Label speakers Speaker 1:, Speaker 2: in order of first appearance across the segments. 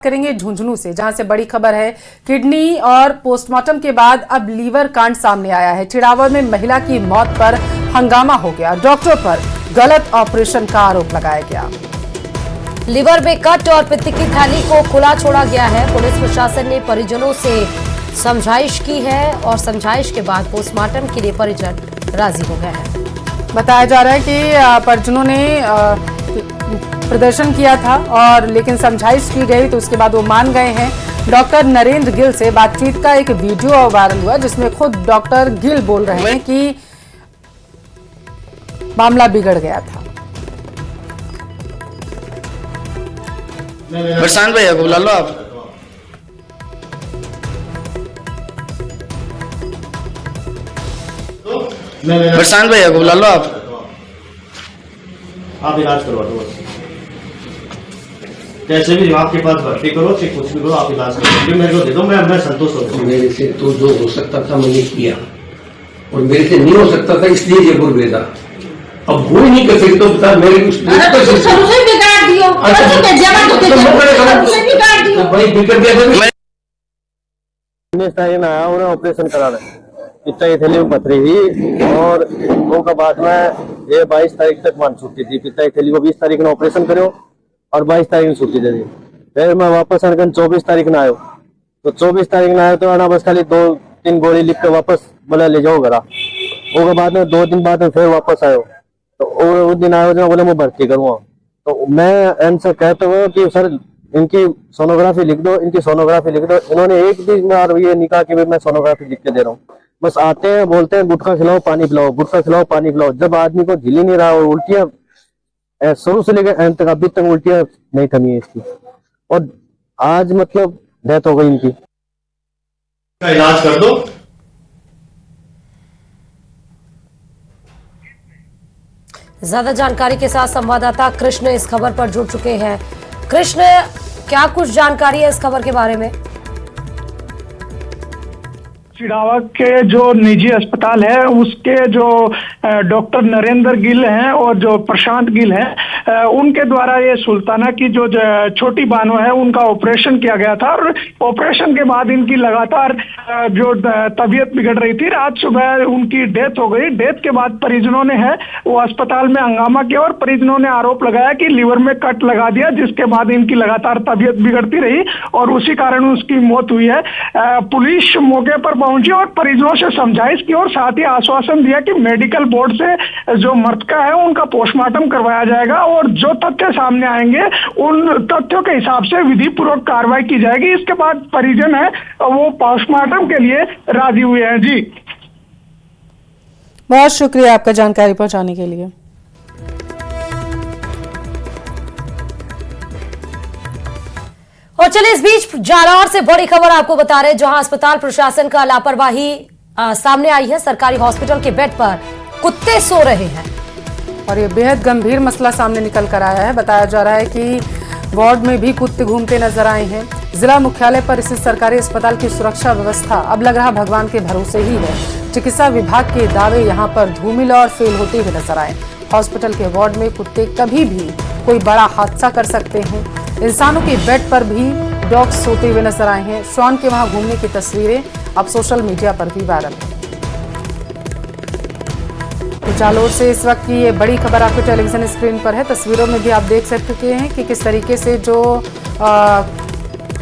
Speaker 1: करेंगे झुंझुनू से, जहां से बड़ी खबर है। किडनी और पोस्टमार्टम के बाद अब लीवर कांड सामने आया है। चिड़ावर में महिला की मौत पर हंगामा हो गया। डॉक्टर पर गलत ऑपरेशन का आरोप लगाया गया।
Speaker 2: लीवर में कट और पित्त की थैली को खुला छोड़ा गया है। पुलिस प्रशासन ने परिजनों से समझाइश की है और समझाइश के बाद पोस्टमार्टम के लिए परिजन राजी हो गए हैं।
Speaker 1: बताया जा रहा है कि परिजनों ने प्रदर्शन किया था और लेकिन समझाइश की गई तो उसके बाद वो मान गए हैं। डॉक्टर नरेंद्र गिल से बातचीत का एक वीडियो वायरल हुआ जिसमें खुद डॉक्टर गिल बोल रहे हैं कि मामला बिगड़ गया था।
Speaker 3: प्रशांत भैया को बुला लो आप। प्रशांत भैया को बुला लो आप
Speaker 4: इलाज करवा दो। कैसे भी आपके पास भर्ती करो, चाहे कुछ भी करो, आप इलाज करो, मेरे को दे दो, मैं संतोष हो गया।
Speaker 5: मेरे से तो जो हो सकता था मैंने किया और मेरे से नहीं हो सकता था इसलिए जयपुर भेजा। अब वो ही नहीं कर सकते तो बता मेरे कुछ
Speaker 6: आया उन्हें ऑपरेशन कराना इतना थैली में पथरी थी और उनका बाद में ये 22 तारीख तक मान छुट्टी थी। पिता थैली को 20 तारीख में ऑपरेशन करो और 22 तारीख में छुट्टी दे दी। फिर मैं वापस आकर 24 तारीख में आयो तो 24 तारीख में आयो तो आना बस खाली 2-3 गोली लिख के वापस बोला ले जाओ घरा। उसके बाद में 2 दिन बाद में फिर वापस आयो तो उस दिन आयो जो बोले मैं भर्ती करूँगा। तो मैं इनसे कहते हुए कि सर इनकी सोनोग्राफी लिख दो, इनकी सोनोग्राफी लिख दो। इन्होंने एक भी बार ये नहीं कहा कि मैं सोनोग्राफी लिख के दे रहा हूँ। बस आते हैं बोलते हैं गुटखा खिलाओ पानी पिलाओ, गुटखा खिलाओ पानी पिलाओ। जब आदमी को झिल ही नहीं रहा और उल्टियां शुरू से लेकर एंड तक अभी तक उल्टियां नहीं थमी है इसकी और आज मतलब डेथ हो गई इनकी।
Speaker 4: इलाज कर दो।
Speaker 2: ज्यादा जानकारी के साथ संवाददाता कृष्ण इस खबर पर जुड़ चुके हैं। कृष्ण, क्या कुछ जानकारी है इस खबर के बारे में?
Speaker 7: चिड़ावा के जो निजी अस्पताल है उसके जो डॉक्टर नरेंद्र गिल हैं और जो प्रशांत गिल हैं उनके द्वारा ये सुल्ताना की जो छोटी बानो है उनका ऑपरेशन किया गया था और ऑपरेशन के बाद इनकी लगातार जो तबीयत बिगड़ रही थी। रात सुबह उनकी डेथ हो गई। डेथ के बाद परिजनों ने है वो अस्पताल में हंगामा किया और परिजनों ने आरोप लगाया कि लीवर में कट लगा दिया, जिसके बाद इनकी लगातार तबीयत बिगड़ती रही और उसी कारण उसकी मौत हुई है। पुलिस मौके पर पहुंची और परिजनों से समझाइश की और साथ ही आश्वासन दिया कि मेडिकल बोर्ड से जो मृतका है उनका पोस्टमार्टम करवाया जाएगा और जो तथ्य सामने आएंगे उन तथ्यों के हिसाब से विधि पूर्वक कार्रवाई की जाएगी। इसके बाद परिजन है वो पोस्टमार्टम के लिए राजी हुए हैं। जी
Speaker 1: बहुत शुक्रिया आपका जानकारी पहुंचाने के लिए।
Speaker 2: और चलिए इस बीच जालौर से बड़ी खबर आपको बता रहे हैं, जहां अस्पताल प्रशासन का लापरवाही सामने आई है। सरकारी हॉस्पिटल के बेड पर कुत्ते सो रहे हैं
Speaker 1: और ये बेहद गंभीर मसला सामने निकल कर आया है। बताया जा रहा है कि वार्ड में भी कुत्ते घूमते नजर आए हैं। जिला मुख्यालय पर स्थित सरकारी अस्पताल की सुरक्षा व्यवस्था अब लग रहा भगवान के भरोसे ही है। चिकित्सा विभाग के दावे यहाँ पर धूमिल और फेल होते हुए नजर आए। हॉस्पिटल के वार्ड में कुत्ते कभी भी कोई बड़ा हादसा कर सकते हैं। इंसानों के बेड पर भी डॉग्स सोते हुए नजर आए हैं। शॉन के वहां घूमने की तस्वीरें अब सोशल मीडिया पर भी वायरल हैं। तो जालौर से इस वक्त की ये बड़ी खबर आपके टेलीविजन स्क्रीन पर है। तस्वीरों में भी आप देख सकते हैं कि किस तरीके से जो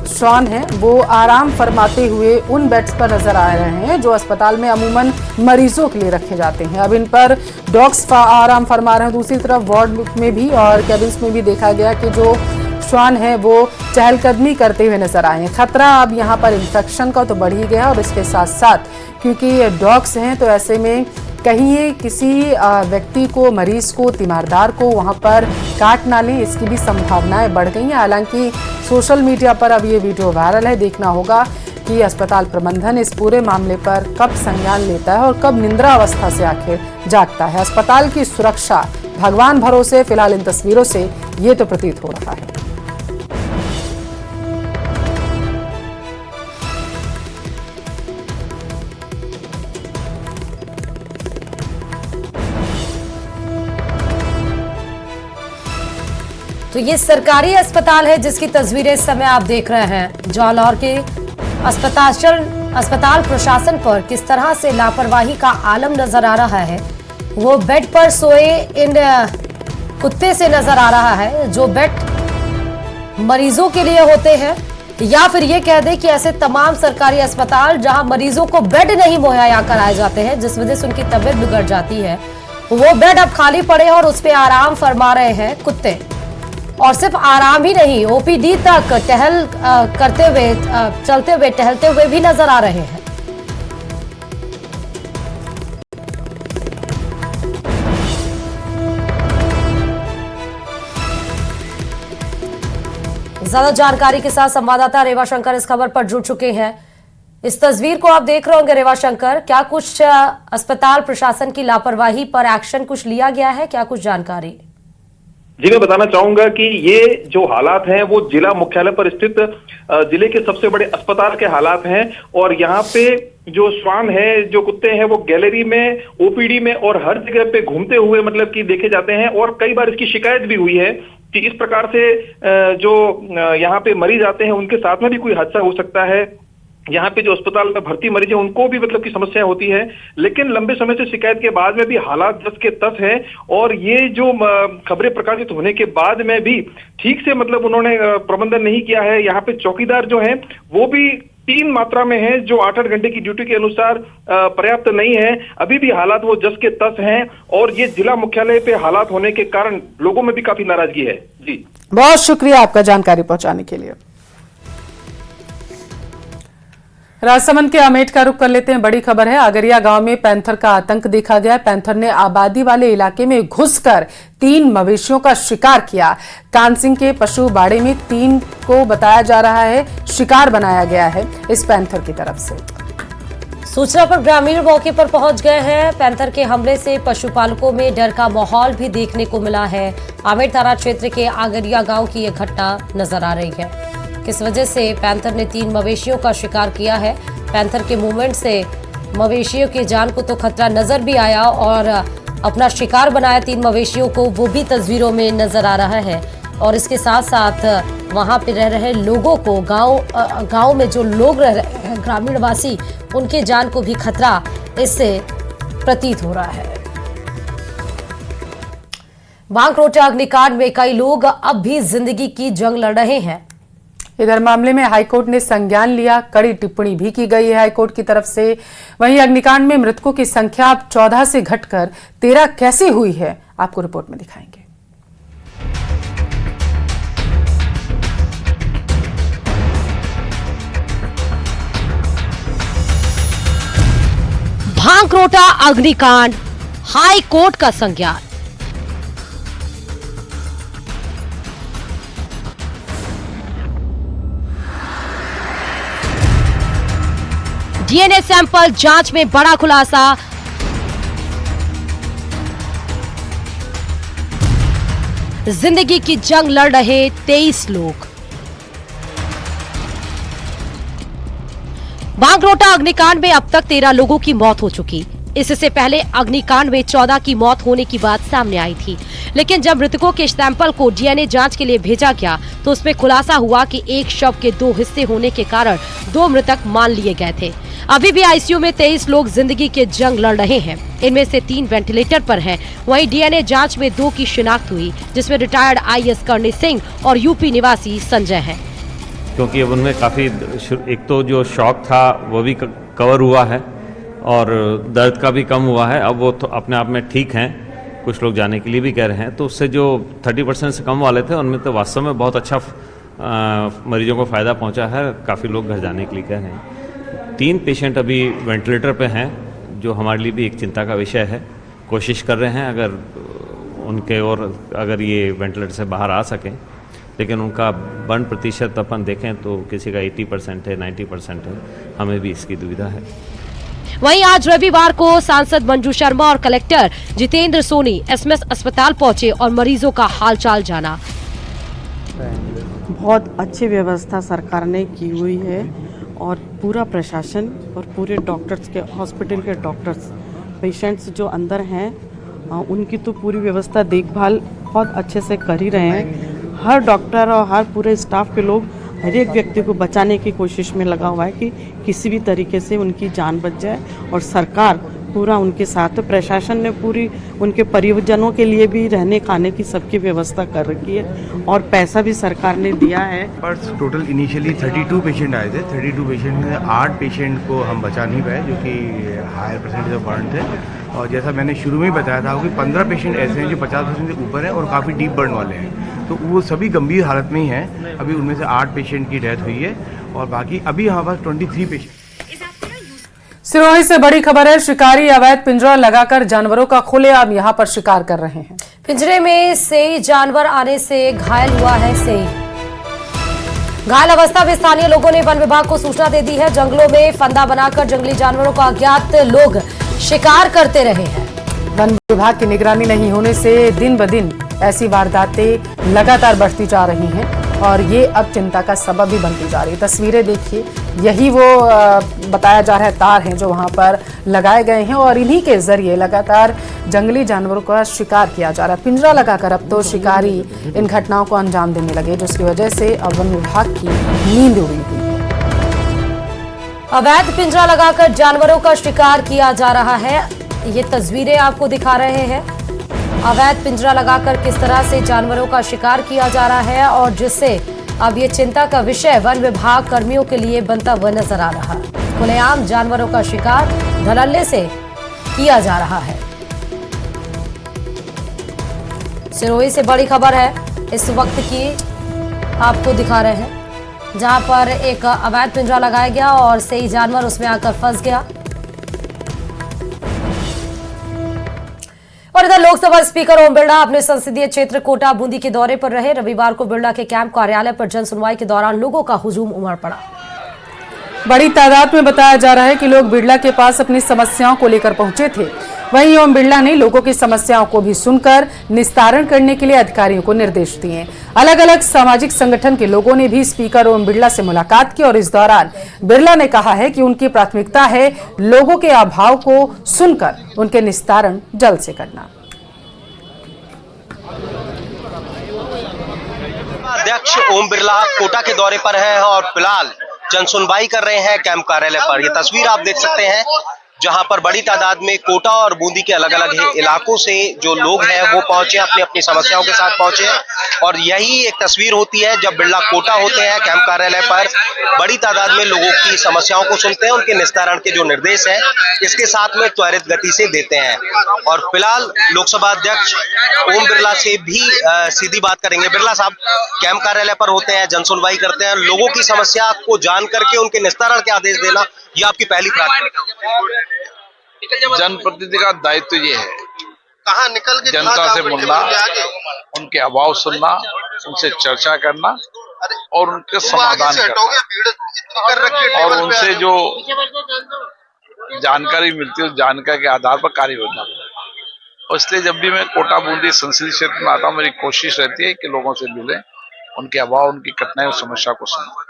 Speaker 1: शॉन है वो आराम फरमाते हुए उन बेड्स पर नजर आ रहे हैं जो अस्पताल में अमूमन मरीजों के लिए रखे जाते हैं। अब इन पर डॉग्स आराम फरमा रहे हैं। दूसरी तरफ वार्ड में भी और कैबिन्स में भी देखा गया कि जो श्वान है वो चहलकदमी करते हुए नजर आए हैं। खतरा अब यहाँ पर इन्फेक्शन का तो बढ़ ही गया और इसके साथ साथ क्योंकि ये डॉग्स हैं तो ऐसे में कहीं ये किसी व्यक्ति को, मरीज को, तीमारदार को वहाँ पर काट ना लें, इसकी भी संभावनाएं बढ़ गई हैं। हालांकि सोशल मीडिया पर अब ये वीडियो वायरल है। देखना होगा कि अस्पताल प्रबंधन इस पूरे मामले पर कब संज्ञान लेता है और कब निंद्रा अवस्था से आखिर जागता है। अस्पताल की सुरक्षा भगवान भरोसे फिलहाल इन तस्वीरों से ये तो प्रतीत हो रहा है।
Speaker 2: तो ये सरकारी अस्पताल है जिसकी तस्वीरें इस समय आप देख रहे हैं। जालौर के अस्पताल प्रशासन पर किस तरह से लापरवाही का आलम नजर आ रहा है। वो बेड पर सोए इन कुत्ते से नजर आ रहा है जो बेड मरीजों के लिए होते हैं, या फिर ये कह दें कि ऐसे तमाम सरकारी अस्पताल जहां मरीजों को बेड नहीं मुहैया कराए जाते हैं जिस वजह से उनकी तबीयत बिगड़ जाती है, वो बेड अब खाली पड़े हैं और उस पे आराम फरमा रहे हैं कुत्ते। और सिर्फ आराम ही नहीं, ओपीडी तक करते हुए चलते हुए टहलते हुए भी नजर आ रहे हैं। ज्यादा जानकारी के साथ संवाददाता रेवा शंकर इस खबर पर जुड़ चुके हैं। इस तस्वीर को आप देख रहे होंगे रेवा शंकर, क्या कुछ अस्पताल प्रशासन की लापरवाही पर एक्शन कुछ लिया गया है, क्या कुछ जानकारी?
Speaker 8: जी मैं बताना चाहूंगा कि ये जो हालात हैं वो जिला मुख्यालय पर स्थित जिले के सबसे बड़े अस्पताल के हालात हैं। और यहाँ पे जो श्वान है, जो कुत्ते हैं, वो गैलरी में, ओपीडी में और हर जगह पे घूमते हुए मतलब कि देखे जाते हैं। और कई बार इसकी शिकायत भी हुई है कि इस प्रकार से जो यहाँ पे मरीज आते हैं उनके साथ में भी कोई हादसा हो सकता है। यहाँ पे जो अस्पताल में भर्ती मरीज है उनको भी मतलब की समस्या होती है, लेकिन लंबे समय से शिकायत के बाद में भी हालात जस के तस है। और ये जो खबरें प्रकाशित होने के बाद में भी ठीक से मतलब उन्होंने प्रबंधन नहीं किया है। यहाँ पे चौकीदार जो है वो भी 3 मात्रा में है, जो 8-8 घंटे की ड्यूटी के अनुसार पर्याप्त नहीं है। अभी भी हालात वो जस के तस हैं और ये जिला मुख्यालय पे हालात होने के कारण लोगों में भी काफी नाराजगी है। जी
Speaker 1: बहुत शुक्रिया आपका जानकारी पहुंचाने के लिए। राजसमंद के अमेठ का रुख कर लेते हैं। बड़ी खबर है, आगरिया गांव में पैंथर का आतंक देखा गया। पैंथर ने आबादी वाले इलाके में घुसकर 3 मवेशियों का शिकार किया। कानसिंह के पशु बाड़े में 3 को बताया जा रहा है शिकार बनाया गया है इस पैंथर की तरफ से।
Speaker 2: सूचना पर ग्रामीण मौके पर पहुंच गए हैं। पैंथर के हमले से पशुपालकों में डर का माहौल भी देखने को मिला है। आमेर थाना क्षेत्र के आगरिया गांव की यह घटना नजर आ रही है। किस वजह से पैंथर ने 3 मवेशियों का शिकार किया है। पैंथर के मूवमेंट से मवेशियों की जान को तो खतरा नजर भी आया और अपना शिकार बनाया 3 मवेशियों को, वो भी तस्वीरों में नजर आ रहा है। और इसके साथ साथ वहां पे रह रहे लोगों को, गांव में जो लोग रह रहे हैं ग्रामीण वासी, उनके जान को भी खतरा इससे प्रतीत हो रहा है। बांकरोटा अग्निकांड में कई लोग अब भी जिंदगी की जंग लड़ रहे हैं।
Speaker 1: इधर मामले में हाईकोर्ट ने संज्ञान लिया, कड़ी टिप्पणी भी की गई है हाईकोर्ट की तरफ से। वहीं अग्निकांड में मृतकों की संख्या अब 14 से घटकर 13 कैसे हुई है, आपको रिपोर्ट में दिखाएंगे।
Speaker 2: बांकरोटा अग्निकांड, हाई कोर्ट का संज्ञान। डीएनए सैंपल जांच में बड़ा खुलासा। जिंदगी की जंग लड़ रहे 23 लोग। बांकरोटा अग्निकांड में अब तक 13 लोगों की मौत हो चुकी। इससे पहले अग्निकांड में 14 की मौत होने की बात सामने आई थी, लेकिन जब मृतकों के सैंपल को डीएनए जांच के लिए भेजा गया तो उसमें खुलासा हुआ कि एक शव के 2 हिस्से होने के कारण 2 मृतक मान लिए गए थे। अभी भी आईसीयू में 23 लोग जिंदगी के जंग लड़ रहे हैं। इनमें से 3 वेंटिलेटर पर हैं। वहीं डीएनए जांच में 2 की शिनाख्त हुई, जिसमें रिटायर्ड आईएएस करणी सिंह और यूपी निवासी संजय हैं।
Speaker 9: क्योंकि अब उनमें काफ़ी, एक तो जो शॉक था वो भी कवर हुआ है और दर्द का भी कम हुआ है। अब वो तो अपने आप में ठीक हैं, कुछ लोग जाने के लिए भी कह रहे हैं। तो उससे जो 30% से कम वाले थे उनमें तो वास्तव में बहुत अच्छा मरीजों को फ़ायदा पहुंचा है। काफ़ी लोग घर जाने के लिए कह रहे हैं। 3 पेशेंट अभी वेंटिलेटर पे हैं, जो हमारे लिए भी एक चिंता का विषय है। कोशिश कर रहे हैं अगर उनके और अगर ये वेंटिलेटर से बाहर आ सकें, लेकिन उनका बर्न प्रतिशत अपन देखें तो किसी का 80% है, 90% है। हमें भी इसकी दुविधा है।
Speaker 2: वहीं आज रविवार को सांसद मंजू शर्मा और कलेक्टर जितेंद्र सोनी एसएमएस अस्पताल पहुंचे और मरीजों का हालचाल जाना।
Speaker 10: बहुत अच्छी व्यवस्था सरकार ने की हुई है और पूरा प्रशासन और पूरे डॉक्टर्स के, हॉस्पिटल के डॉक्टर्स, पेशेंट्स जो अंदर हैं उनकी तो पूरी व्यवस्था, देखभाल बहुत अच्छे से कर ही रहे हैं। हर डॉक्टर और हर पूरे स्टाफ के लोग हर एक व्यक्ति को बचाने की कोशिश में लगा हुआ है कि किसी भी तरीके से उनकी जान बच जाए, और सरकार पूरा उनके साथ है। प्रशासन ने पूरी उनके परिजनों के लिए भी रहने खाने की सबकी व्यवस्था कर रखी है, और पैसा भी सरकार ने दिया है।
Speaker 11: पर टोटल इनिशियली 32 पेशेंट आए थे। 32 पेशेंट में 8 पेशेंट को हम बचा नहीं पाए, जो कि हायर परसेंटेज ऑफ बर्न थे। और जैसा मैंने शुरू में ही बताया था कि 15 पेशेंट ऐसे हैं जो 50% से ऊपर हैं और काफ़ी डीप बर्न वाले हैं, तो वो सभी गंभीर हालत में ही हैं। अभी उनमें से 8 पेशेंट की डेथ हुई है और बाकी अभी हमारे पास 23 पेशेंट।
Speaker 1: सिरोही से बड़ी खबर है, शिकारी अवैध पिंजरा लगाकर जानवरों का खुलेआम यहां पर शिकार कर रहे हैं।
Speaker 2: पिंजरे में सेई जानवर आने से घायल हुआ है सेई। घायल अवस्था में स्थानीय लोगों ने वन विभाग को सूचना दे दी है। जंगलों में फंदा बनाकर जंगली जानवरों का अज्ञात लोग शिकार करते रहे हैं।
Speaker 1: वन विभाग की निगरानी नहीं होने से दिन ब दिन ऐसी वारदातें लगातार बढ़ती जा रही हैं और ये अब चिंता का सबब भी बनती जा रही है। तस्वीरें देखिए, यही वो बताया जा रहा है तार हैं जो वहां पर लगाए गए हैं और इन्हीं के जरिए लगातार जंगली जानवरों का शिकार किया जा रहा है। पिंजरा लगाकर अब तो शिकारी इन घटनाओं को अंजाम देने लगे, जिसकी वजह से अब वन विभाग की नींद उड़ी हुई है।
Speaker 2: अवैध पिंजरा लगाकर जानवरों का शिकार किया जा रहा है। ये तस्वीरें आपको दिखा रहे हैं। अवैध पिंजरा लगाकर किस तरह से जानवरों का शिकार किया जा रहा है और जिससे अब ये चिंता का विषय वन विभाग कर्मियों के लिए बनता हुआ नजर आ रहा है। खुलेआम जानवरों का शिकार धड़ल्ले से किया जा रहा है। सिरोही से बड़ी खबर है इस वक्त की, आपको दिखा रहे हैं, जहां पर एक अवैध पिंजरा लगाया गया और सही जानवर उसमें आकर फंस गया। और इधर लोकसभा स्पीकर ओम बिरला अपने संसदीय क्षेत्र कोटा बूंदी के दौरे पर रहे। रविवार को बिरला के कैंप कार्यालय पर जन सुनवाई के दौरान लोगों का हुजूम उमड़ पड़ा।
Speaker 1: बड़ी तादाद में बताया जा रहा है कि लोग बिरला के पास अपनी समस्याओं को लेकर पहुंचे थे। वहीं ओम बिरला ने लोगों की समस्याओं को भी सुनकर निस्तारण करने के लिए अधिकारियों को निर्देश दिए। अलग अलग सामाजिक संगठन के लोगों ने भी स्पीकर ओम बिरला से मुलाकात की और इस दौरान बिरला ने कहा है कि उनकी प्राथमिकता है लोगों के अभाव को सुनकर उनके निस्तारण जल्द से करना।
Speaker 6: अध्यक्ष ओम बिरला कोटा के दौरे पर है और फिलहाल जन सुनवाई कर रहे हैं कैंप कार्यालय पर। ये तस्वीर आप देख सकते हैं जहां पर बड़ी तादाद में कोटा और बूंदी के अलग अलग इलाकों से जो लोग हैं वो पहुंचे, अपनी अपनी समस्याओं के साथ पहुंचे। और यही एक तस्वीर होती है जब बिरला कोटा होते हैं कैंप कार्यालय पर, बड़ी तादाद में लोगों की समस्याओं को सुनते हैं, उनके निस्तारण के जो निर्देश हैं इसके साथ में त्वरित गति से देते हैं। और फिलहाल लोकसभा अध्यक्ष ओम बिरला से भी सीधी बात करेंगे। बिरला साहब कैंप कार्यालय पर होते हैं, जन सुनवाई करते हैं, लोगों की समस्या को जान करके उनके निस्तारण के आदेश देना ये आपकी पहली प्राथमिकता?
Speaker 12: जनप्रतिनिधि का दायित्व ये है
Speaker 6: कहाँ निकल के
Speaker 12: जनता से मिलना, उनके अभाव सुनना, उनसे चर्चा करना और उनके समाधान करना और उनसे जो जानकारी मिलती है उस जानकारी के आधार पर कार्य करना। और इसलिए जब भी मैं कोटा बूंदी संसदीय क्षेत्र में आता हूँ, मेरी कोशिश रहती है कि लोगों से मिलें, उनके अभाव, उनकी कठिनाई और समस्या को सुनें।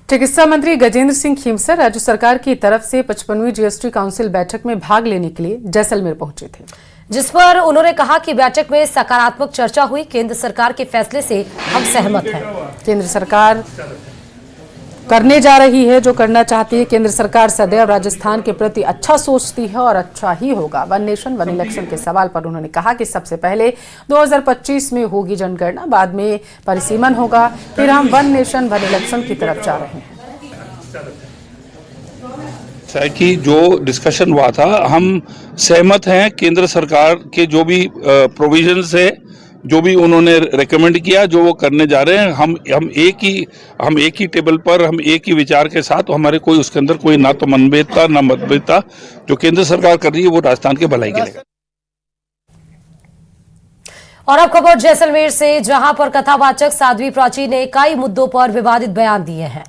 Speaker 1: चिकित्सा मंत्री गजेंद्र सिंह खीमसर राज्य सरकार की तरफ से 55वीं जीएसटी काउंसिल बैठक में भाग लेने के लिए जैसलमेर पहुंचे थे,
Speaker 2: जिस पर उन्होंने कहा कि बैठक में सकारात्मक चर्चा हुई। केंद्र सरकार के फैसले से हम सहमत हैं।
Speaker 1: केंद्र सरकार करने जा रही है जो करना चाहती है। केंद्र सरकार सदैव राजस्थान के प्रति अच्छा सोचती है और अच्छा ही होगा। वन नेशन वन इलेक्शन के सवाल पर उन्होंने कहा कि सबसे पहले 2025 में होगी जनगणना, बाद में परिसीमन होगा, फिर हम वन नेशन वन इलेक्शन की तरफ जा रहे हैं।
Speaker 13: कि जो डिस्कशन हुआ था हम सहमत हैं। केंद्र सरकार के जो भी प्रोविजंस है, जो भी उन्होंने रेकमेंड किया, जो वो करने जा रहे हैं, हम एक ही टेबल पर, हम एक ही विचार के साथ, हमारे कोई उसके अंदर कोई ना तो मनभेदता ना मतभेदता। जो केंद्र सरकार कर रही है वो राजस्थान के भलाई के लिए।
Speaker 2: और अब खबर जैसलमेर से, जहां पर कथावाचक साध्वी प्राची ने कई मुद्दों पर विवादित बयान दिए हैं।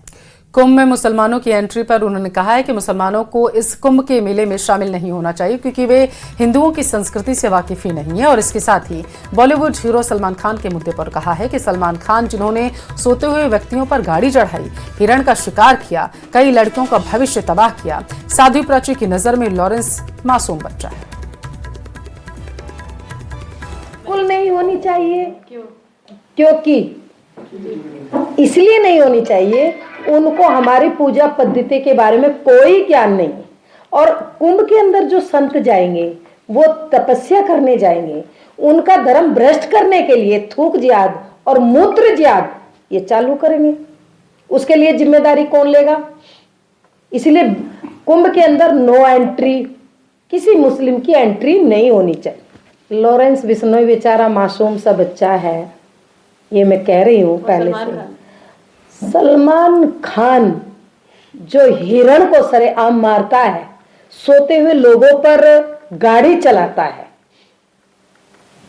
Speaker 1: कुंभ में मुसलमानों की एंट्री पर उन्होंने कहा है कि मुसलमानों को इस कुंभ के मेले में शामिल नहीं होना चाहिए क्योंकि वे हिंदुओं की संस्कृति से वाकिफ ही नहीं है। और इसके साथ ही बॉलीवुड हीरो सलमान खान के मुद्दे पर कहा है कि सलमान खान जिन्होंने सोते हुए व्यक्तियों पर गाड़ी चढ़ाई, हिरण का शिकार किया, कई लड़कियों का भविष्य तबाह किया, साध्वी प्राची की नजर में लॉरेंस मासूम बच्चा है।
Speaker 14: बिल्कुल नहीं होनी चाहिए। क्यों? क्योंकि इसलिए नहीं होनी चाहिए, उनको हमारी पूजा पद्धति के बारे में कोई ज्ञान नहीं। और कुंभ के अंदर जो संत जाएंगे वो तपस्या करने जाएंगे, उनका धर्म भ्रष्ट करने के लिए थूक जिहाद और मूत्र जिहाद ये चालू करेंगे। उसके लिए जिम्मेदारी कौन लेगा? इसलिए कुंभ के अंदर नो एंट्री, किसी मुस्लिम की एंट्री नहीं होनी चाहिए। लॉरेंस बिश्नोई बेचारा मासूम सा बच्चा है, ये मैं कह रही हूँ पहले से। सलमान खान जो हिरण को सरेआम मारता है, सोते हुए लोगों पर गाड़ी चलाता है,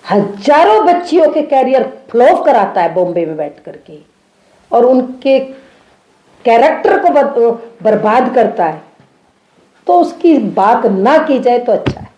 Speaker 14: हजारों बच्चियों के कैरियर फ्लॉप कराता है बॉम्बे में बैठ करके, और उनके कैरेक्टर को बर्बाद करता है, तो उसकी बात ना की जाए तो अच्छा है।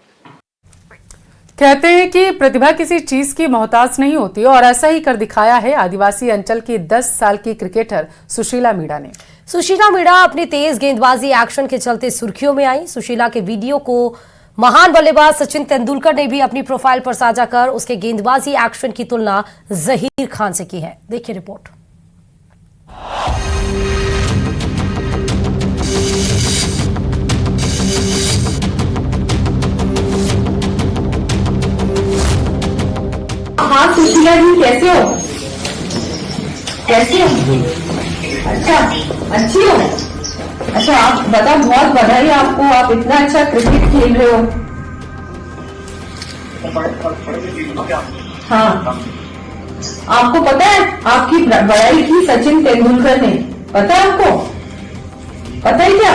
Speaker 1: कहते हैं कि प्रतिभा किसी चीज की मोहताज नहीं होती, और ऐसा ही कर दिखाया है आदिवासी अंचल की 10 साल की क्रिकेटर सुशीला मीणा ने।
Speaker 2: सुशीला मीणा अपनी तेज गेंदबाजी एक्शन के चलते सुर्खियों में आई। सुशीला के वीडियो को महान बल्लेबाज सचिन तेंदुलकर ने भी अपनी प्रोफाइल पर साझा कर उसके गेंदबाजी एक्शन की तुलना जहीर खान से की है। देखिए रिपोर्ट।
Speaker 15: हाँ सुशीला जी, कैसे हो? कैसी हो? अच्छा, अच्छी हो? अच्छा, आप बताओ, बहुत बधाई आपको, आप इतना अच्छा क्रिकेट खेल रहे हो। हाँ, आपको पता है आपकी बड़ाई की सचिन तेंदुलकर ने, पता है आपको? पता है क्या?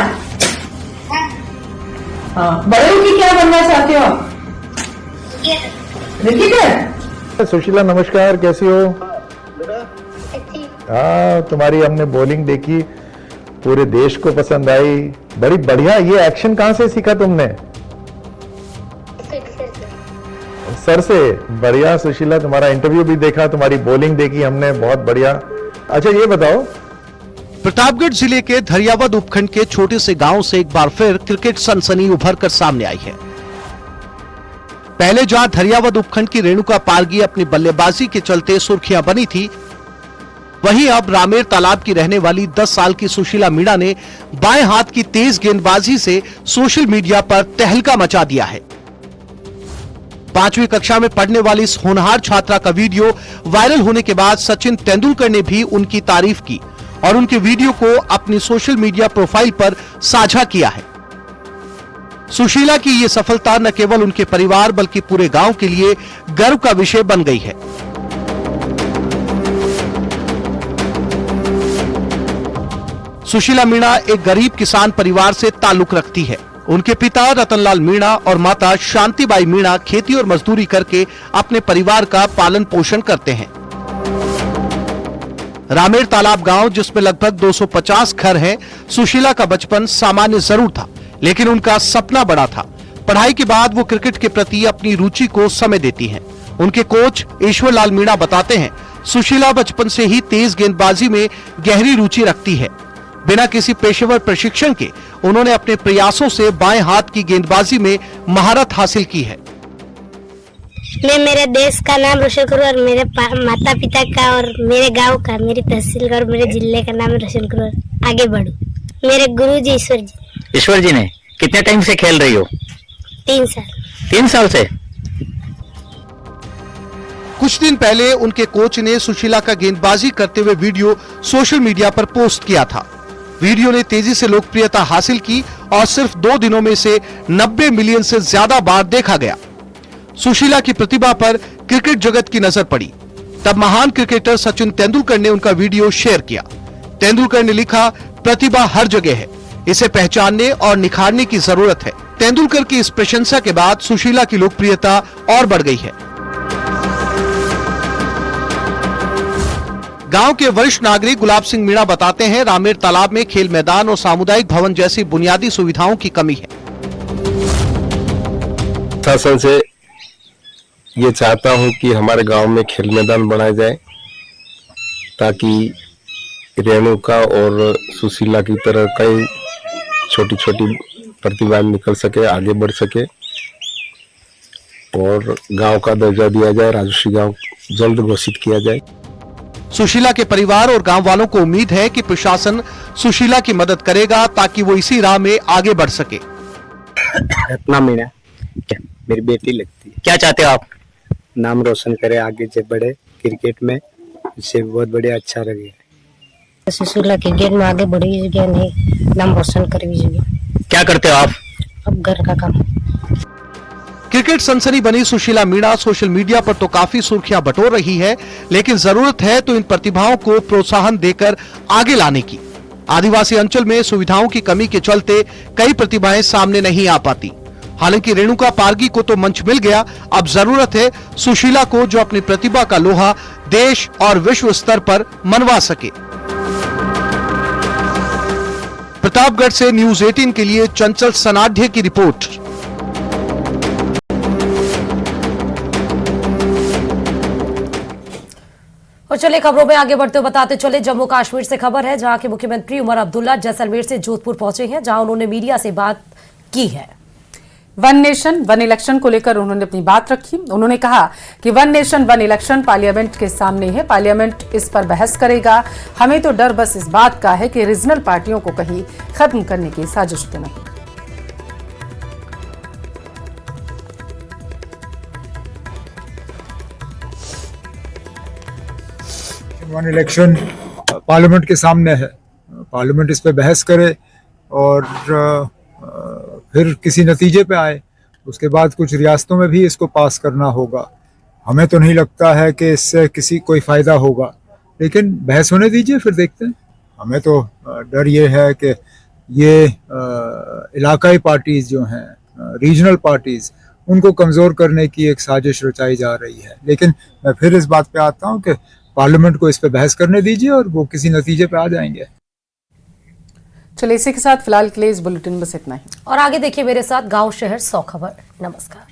Speaker 15: हाँ, बड़े होके क्या बनना चाहते हो आप? क्रिकेटर।
Speaker 16: सुशीला नमस्कार, कैसी हो? हाँ, तुम्हारी हमने बॉलिंग देखी, पूरे देश को पसंद आई, बड़ी बढ़िया। ये एक्शन कहाँ से सीखा तुमने? सर से। बढ़िया सुशीला, तुम्हारा इंटरव्यू भी देखा, तुम्हारी बॉलिंग देखी हमने, बहुत बढ़िया। अच्छा ये बताओ,
Speaker 17: प्रतापगढ़ जिले के धरियावद उपखंड के छोटे से गांव से एक बार फिर क्रिकेट सनसनी उभर कर सामने आई है। पहले जहां धरियावद उपखंड की रेणुका पारगी अपनी बल्लेबाजी के चलते सुर्खियां बनी थी, वहीं अब रामेर तालाब की रहने वाली 10 साल की सुशीला मीणा ने बाएं हाथ की तेज गेंदबाजी से सोशल मीडिया पर तहलका मचा दिया है। 5वीं कक्षा में पढ़ने वाली इस होनहार छात्रा का वीडियो वायरल होने के बाद सचिन तेंदुलकर ने भी उनकी तारीफ की और उनके वीडियो को अपनी सोशल मीडिया प्रोफाइल पर साझा किया है। सुशीला की ये सफलता न केवल उनके परिवार बल्कि पूरे गांव के लिए गर्व का विषय बन गई है। सुशीला मीणा एक गरीब किसान परिवार से ताल्लुक रखती है। उनके पिता रतनलाल मीणा और माता शांतिबाई मीणा खेती और मजदूरी करके अपने परिवार का पालन पोषण करते हैं। रामेर तालाब गांव, जिसमें लगभग 250 घर हैं, सुशीला का बचपन सामान्य जरूर था, लेकिन उनका सपना बड़ा था। पढ़ाई के बाद वो क्रिकेट के प्रति अपनी रुचि को समय देती हैं। उनके कोच ईश्वर लाल मीणा बताते हैं, सुशीला बचपन से ही तेज गेंदबाजी में गहरी रुचि रखती है। बिना किसी पेशेवर प्रशिक्षण के उन्होंने अपने प्रयासों से बाएं हाथ की गेंदबाजी में महारत हासिल की है।
Speaker 18: मैं मेरे देश का नाम रोशन करूँ और मेरे माता पिता का और मेरे गांव का, मेरी तहसील का और मेरे जिले का नाम रोशन करूँ और आगे बढ़ूं। मेरे गुरुजी ईश्वर जी।
Speaker 19: ईश्वर जी ने कितने टाइम से खेल रही हो?
Speaker 18: 3 साल।
Speaker 19: 3 साल से।
Speaker 17: कुछ दिन पहले उनके कोच ने सुशीला का गेंदबाजी करते हुए वीडियो सोशल मीडिया पर पोस्ट किया था। वीडियो ने तेजी से लोकप्रियता हासिल की और सिर्फ 2 दिनों में से 90 मिलियन से ज्यादा बार देखा गया। सुशीला की प्रतिभा पर क्रिकेट जगत की नजर पड़ी। तब महान क्रिकेटर सचिन तेंदुलकर ने उनका वीडियो शेयर किया। तेंदुलकर ने लिखा, प्रतिभा हर जगह है, इसे पहचानने और निखारने की जरूरत है। तेंदुलकर की इस प्रशंसा के बाद सुशीला की लोकप्रियता और बढ़ गई है। गांव के वरिष्ठ नागरिक गुलाब सिंह मीणा बताते हैं, रामेर तालाब में खेल मैदान और सामुदायिक भवन जैसी बुनियादी सुविधाओं की कमी है।
Speaker 20: शासन से ये चाहता हूं कि हमारे गांव में खेल मैदान बनाया जाए, ताकि रेणुका और सुशीला की तरह कई छोटी छोटी प्रतिभाएं निकल सके, आगे बढ़ सके और गांव का दर्जा दिया जाए, राजस्वी गांव जल्द घोषित किया जाए।
Speaker 17: सुशीला के परिवार और गांव वालों को उम्मीद है कि प्रशासन सुशीला की मदद करेगा ताकि वो इसी राह में आगे बढ़ सके।
Speaker 21: रत्ना मीणा मेरी बेटी लगती है।
Speaker 19: क्या चाहते हो आप?
Speaker 21: नाम रोशन करे, आगे से बढ़े क्रिकेट में, इससे बहुत बढ़िया अच्छा लगे।
Speaker 18: सुशीला क्रिकेट में आगे बढ़ी जगह नहीं, नाम रोशन करी जगह।
Speaker 19: क्या करते हो आप?
Speaker 18: अब घर का काम।
Speaker 17: क्रिकेट सनसनी बनी सुशीला मीणा सोशल मीडिया पर तो काफी सुर्खियां बटोर रही है, लेकिन जरूरत है तो इन प्रतिभाओं को प्रोत्साहन देकर आगे लाने की। आदिवासी अंचल में सुविधाओं की कमी के चलते कई प्रतिभाएं सामने नहीं आ पाती। हालांकि रेणुका पारगी को तो मंच मिल गया, अब जरूरत है सुशीला को जो अपनी प्रतिभा का लोहा देश और विश्व स्तर पर मनवा सके। प्रतापगढ़ से न्यूज 18 के लिए चंचल सनाढ्य की रिपोर्ट।
Speaker 2: और चलिए खबरों में आगे बढ़ते हुए बताते चले जम्मू कश्मीर से खबर है, जहां के मुख्यमंत्री उमर अब्दुल्ला जैसलमेर से जोधपुर पहुंचे हैं, जहां उन्होंने मीडिया से बात की है।
Speaker 1: वन नेशन वन इलेक्शन को लेकर उन्होंने अपनी बात रखी। उन्होंने कहा कि one nation one election parliament के सामने है, पार्लियामेंट इस पर बहस करेगा। हमें तो डर बस इस बात का है कि रीजनल पार्टियों को कहीं खत्म करने की साजिश तो नहीं।
Speaker 22: वन इलेक्शन पार्लियामेंट के सामने है, पार्लियामेंट इस पे बहस करे और फिर किसी नतीजे पे आए। उसके बाद कुछ रियासतों में भी इसको पास करना होगा। हमें तो नहीं लगता है कि इससे किसी कोई फायदा होगा, लेकिन बहस होने दीजिए, फिर देखते हैं। हमें तो डर ये है कि ये इलाकाई पार्टीज जो हैं, रीजनल पार्टीज, उनको कमज़ोर करने की एक साजिश रचाई जा रही है। लेकिन मैं फिर इस बात पे आता हूँ कि पार्लियामेंट को इस पे बहस करने दीजिए और वो किसी नतीजे पे आ जाएंगे।
Speaker 1: चलिए इसी के साथ फिलहाल के लिए इस बुलेटिन में बस इतना ही।
Speaker 2: और आगे देखिए मेरे साथ गांव शहर 100 खबर। नमस्कार।